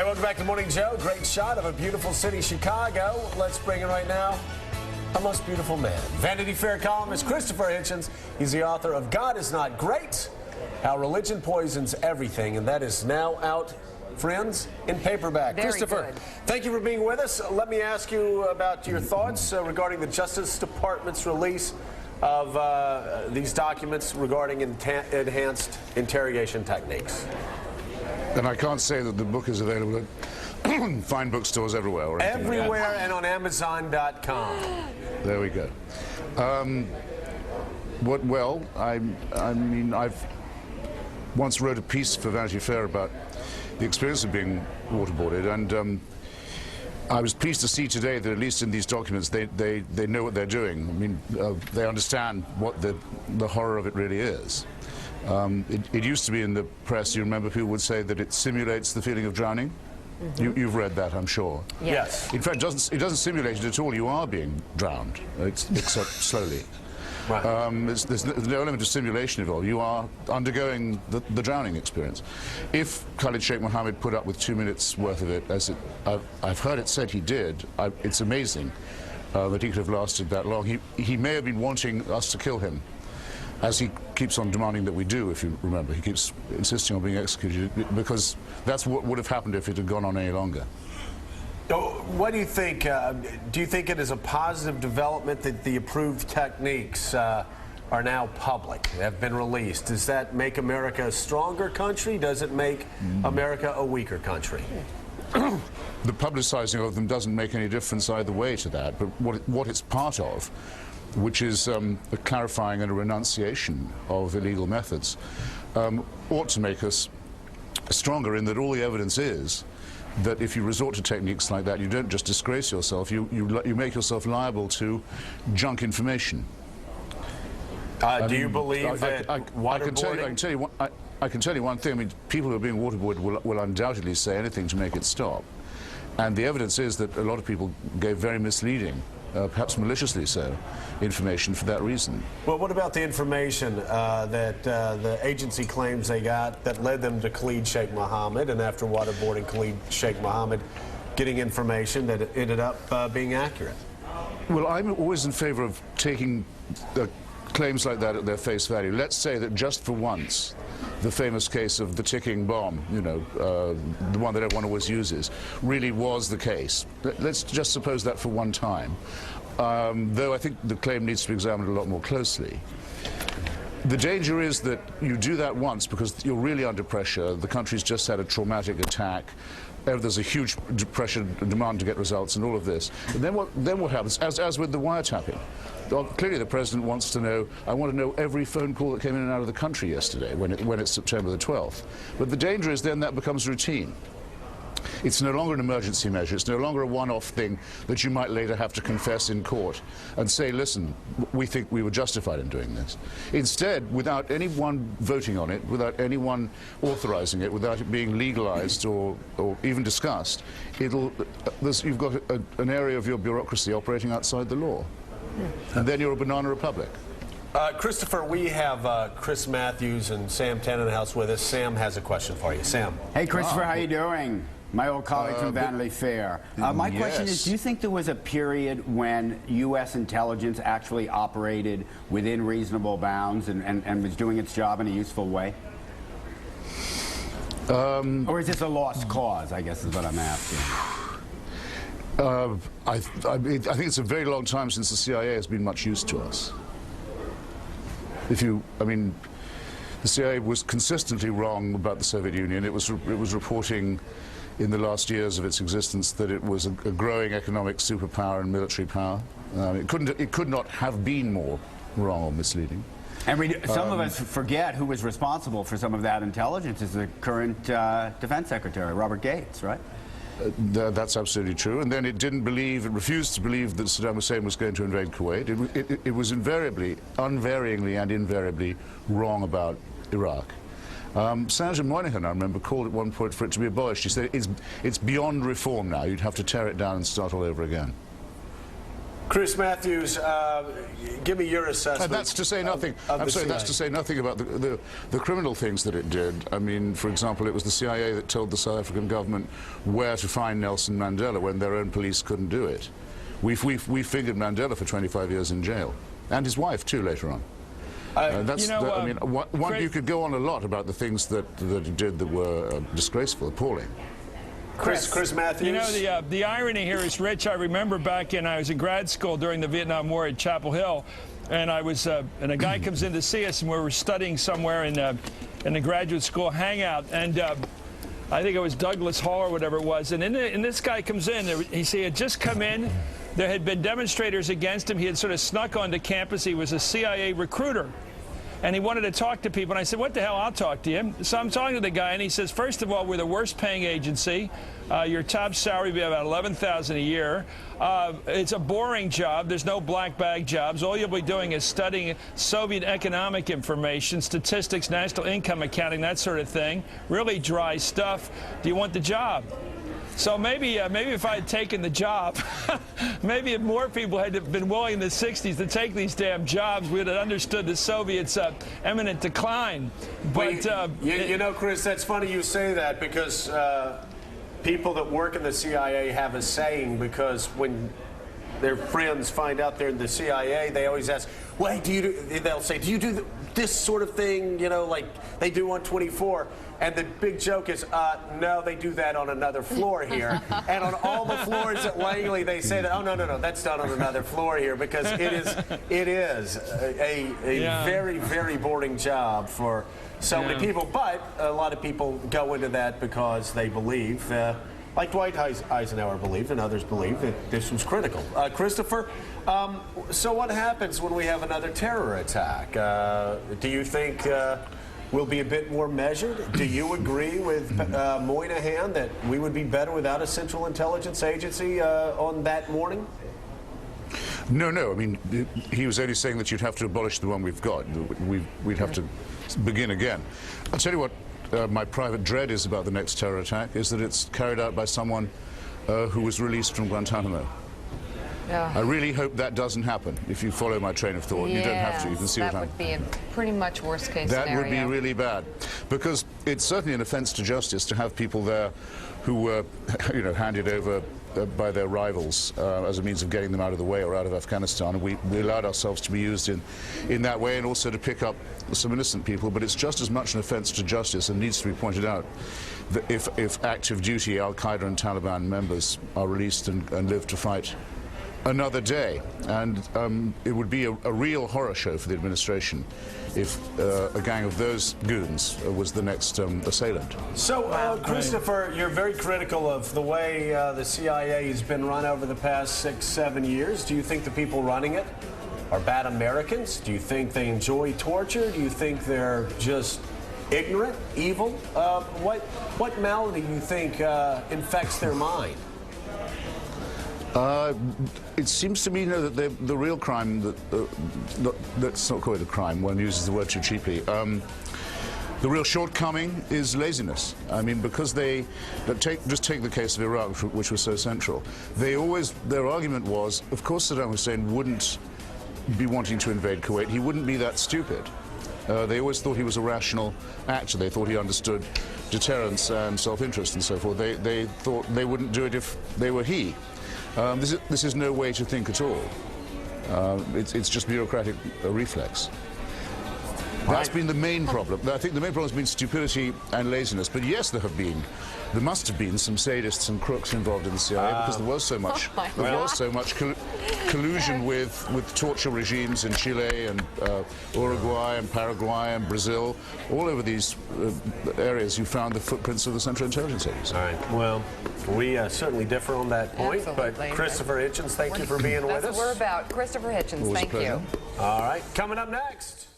Hey, welcome back to Morning Joe. Great shot of a beautiful city, Chicago. Let's bring in right now a most beautiful man. Vanity Fair columnist Christopher Hitchens. He's the author of God Is Not Great, How Religion Poisons Everything, and that is now out, friends, in paperback. Very Christopher, good. thank you for being with us. Let me ask you about your thoughts regarding the Justice Department's release of these documents regarding enhanced interrogation techniques. And I can't say that the book is available at fine bookstores everywhere. Or Everywhere and on Amazon.com. There we go. I mean, I've once wrote a piece for Vanity Fair about the experience of being waterboarded, and I was pleased to see today that at least in these documents they know what they're doing. I mean, they understand what the horror of it really is. It used to be in the press, you remember, people would say that it simulates the feeling of drowning. Mm-hmm. You've read that, I'm sure. Yes. In fact, it doesn't simulate it at all. You are being drowned, except slowly. Right. There's no element of simulation involved. You are undergoing the drowning experience. If Khalid Sheikh Mohammed put up with 2 minutes worth of it, as I've heard it said he did, it's amazing that he could have lasted that long. He may have been wanting us to kill him, as he keeps on demanding that we do, if you remember. He keeps insisting on being executed, because that's what would have happened if it had gone on any longer. What do you think? Do you think it is a positive development that the approved techniques are now public, have been released? Does that make America a stronger country? Does it make America a weaker country? The publicizing of them doesn't make any difference either way to that, but what it's part of, which is a clarifying and a renunciation of illegal methods, ought to make us stronger, in that all the evidence is that if you resort to techniques like that, you don't just disgrace yourself, you make yourself liable to junk information. Do you believe that waterboarding... I can tell you one thing. I mean, people who are being waterboarded will undoubtedly say anything to make it stop. And the evidence is that a lot of people gave very misleading, perhaps maliciously so, information for that reason. Well, what about the information that the agency claims they got that led them to Khalid Sheikh Mohammed, and after waterboarding Khalid Sheikh Mohammed, getting information that ended up being accurate? Well, I'm always in favor of taking claims like that at their face value. Let's say that just for once, the famous case of the ticking bomb, you know, the one that everyone always uses, really was the case. Let's just suppose that for one time, though I think the claim needs to be examined a lot more closely. The danger is that you do that once because you're really under pressure. The country's just had a traumatic attack. There's a huge pressure, demand to get results, and all of this. And then what happens? As with the wiretapping, well, clearly the president wants to know. I want to know every phone call that came in and out of the country yesterday, when it's September the 12th. But the danger is then that becomes routine. It's no longer an emergency measure. It's no longer a one-off thing that you might later have to confess in court and say, listen, we think we were justified in doing this. Instead, without anyone voting on it, without anyone authorizing it, without it being legalized or even discussed, you've got an area of your bureaucracy operating outside the law. And then you're a banana republic. Christopher, we have Chris Matthews and Sam Tannenhouse with us. Sam has a question for you. Sam. Hey, Christopher, how you doing? My old colleague from Vanity Fair. My question is, do you think there was a period when U.S. intelligence actually operated within reasonable bounds and was doing its job in a useful way? Or is this a lost cause, I guess is what I'm asking. I think it's a very long time since the CIA has been much use to us. I mean, the CIA was consistently wrong about the Soviet Union. It was reporting in the last years of its existence that it was a growing economic superpower and military power. It could not have been more wrong or misleading. And some of us forget who was responsible for some of that intelligence is the current Defense Secretary, Robert Gates, right? That's absolutely true. And then it refused to believe that Saddam Hussein was going to invade Kuwait. It was unvaryingly and invariably wrong about Iraq. Senator Moynihan, I remember, called at one point for it to be abolished. He said it's beyond reform now. You'd have to tear it down and start all over again. Chris Matthews, give me your assessment. And that's to say nothing. I'm sorry, that's to say nothing about the criminal things that it did. I mean, for example, it was the CIA that told the South African government where to find Nelson Mandela when their own police couldn't do it. We fingered Mandela for 25 years in jail, and his wife too later on. I mean, you could go on a lot about the things that it did that were disgraceful, appalling. Chris Matthews. You know, the irony here is, Rich, I remember back I was in grad school during the Vietnam War at Chapel Hill, and and a guy comes in to see us, and we were studying somewhere in the graduate school hangout, and I think it was Douglas Hall or whatever it was, and this guy comes in, he had just come in, there had been demonstrators against him, he had sort of snuck onto campus, he was a CIA recruiter. And he wanted to talk to people, and I said, what the hell, I'll talk to you. So I'm talking to the guy, and he says, first of all, we're the worst paying agency. Your top salary will be about $11,000 a year. It's a boring job. There's no black bag jobs. All you'll be doing is studying Soviet economic information, statistics, national income accounting, that sort of thing. Really dry stuff. Do you want the job? So maybe if I had taken the job, maybe if more people had been willing in the 60s to take these damn jobs, we would have understood the Soviets' imminent decline. But you know, Chris, that's funny you say that, because people that work in the CIA have a saying, because when their friends find out they're in the CIA, they always ask, well, they'll say, do you do this sort of thing, you know, like they do on 24? And the big joke is, no, they do that on another floor here. And on all the floors at Langley, they say that, oh, no, that's done on another floor here, because it is a very, very boring job for so many people. But a lot of people go into that because they believe, like Dwight Eisenhower believed and others believed, that this was critical. Christopher, so what happens when we have another terror attack? Do you think we'll be a bit more measured? Do you agree with Moynihan that we would be better without a Central Intelligence Agency on that morning? No. I mean, he was only saying that you'd have to abolish the one we've got. We'd have to begin again. I'll tell you what my private dread is about the next terror attack, is that it's carried out by someone who was released from Guantanamo. Yeah. I really hope that doesn't happen. If you follow my train of thought, you don't have to. You can see what that would be a pretty much worst case scenario. That would be really bad, because it's certainly an offence to justice to have people there who were, handed over by their rivals as a means of getting them out of the way or out of Afghanistan. And we allowed ourselves to be used in that way, and also to pick up some innocent people. But it's just as much an offence to justice, and needs to be pointed out, that if active duty Al-Qaeda and Taliban members are released and live to fight another day. And it would be a real horror show for the administration if a gang of those goons was the next assailant. So, Christopher, you're very critical of the way the CIA has been run over the past 6-7 years. Do you think the people running it are bad Americans? Do you think they enjoy torture? Do you think they're just ignorant, evil? What malady do you think infects their mind? It seems to me that the real crime, let's not call it a crime, one uses the word too cheaply, the real shortcoming is laziness. I mean, because just take the case of Iraq, which was so central. Their argument was, of course Saddam Hussein wouldn't be wanting to invade Kuwait. He wouldn't be that stupid. They always thought he was a rational actor. They thought he understood deterrence and self-interest and so forth. They thought they wouldn't do it if they were he. This is no way to think at all. It's just bureaucratic reflex. That's been the main problem. I think the main problem has been stupidity and laziness. But yes, there must have been some sadists and crooks involved in the CIA, because there was so much. Collusion with torture regimes in Chile and Uruguay and Paraguay and Brazil. All over these areas, you found the footprints of the Central Intelligence Agency. All right. Well, we certainly differ on that point. Absolutely. But Christopher Hitchens, thank you for being with us. That's what we're about. Christopher Hitchens, thank you. All right. Coming up next.